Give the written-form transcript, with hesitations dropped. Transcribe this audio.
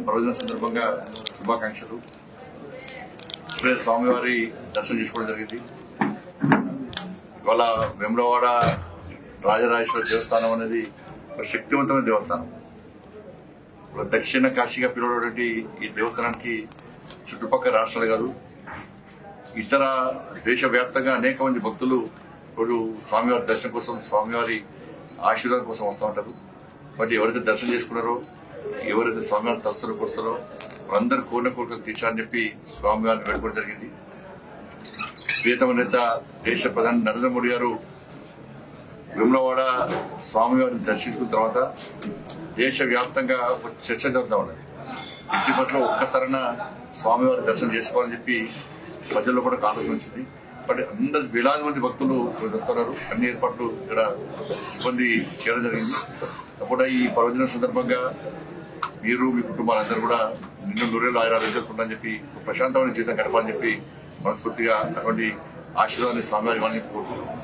ప్రవచన సందర్భంగా శుభాకాంక్షలు. ఇప్పుడే స్వామివారి దర్శనం చేసుకోవడం జరిగింది. ఇవాళ వేములవాడ రాజరాజేశ్వర దేవస్థానం అనేది ఒక శక్తివంతమైన దేవస్థానం. ఇప్పుడు దక్షిణ కాశీగా పిలువబడేటువంటి ఈ దేవస్థానానికి చుట్టుపక్కల రాష్ట్రాలు కాదు, ఇతర దేశవ్యాప్తంగా అనేక మంది భక్తులు ఇప్పుడు స్వామివారి దర్శనం కోసం, స్వామివారి ఆశీర్వాదం కోసం వస్తూ ఉంటారు. బట్ ఎవరైతే దర్శనం చేసుకున్నారో, ఎవరైతే స్వామివారిని తలుస్తారో కొడతారో వాళ్ళందరూ కోరిన కోరికలు తీర్చాలని చెప్పి స్వామివారిని వేడుకోవడం జరిగింది. ప్రియతమ నేత దేశ ప్రధాని నరేంద్ర మోడీ గారు వేములవాడ స్వామివారిని దర్శించుకున్న తర్వాత దేశవ్యాప్తంగా ఒక చర్చ జరుగుతూ ఉన్నది. ఇంటి పట్ల ఒక్కసారైనా స్వామివారి దర్శనం చేసుకోవాలని చెప్పి ప్రజల్లో కూడా ఆలోచన వచ్చింది. బట్ అందరు వేలాది మంది భక్తులు వస్తున్నారు. అన్ని ఏర్పాట్లు ఇక్కడ సిబ్బంది చేయడం జరిగింది. తప్పకుండా ఈ పర్వదిన సందర్భంగా మీరు, మీ కుటుంబాలందరూ కూడా నిన్ను నూరేళ్ళు ఆయురాలు ఎదుర్కొంటారని చెప్పి ప్రశాంతమైన జీవితం గడపాలని చెప్పి మనస్ఫూర్తిగా అటువంటి ఆశీర్వాదాన్ని స్వామివారి ఇవ్వాలని కోరుకుంటున్నాం.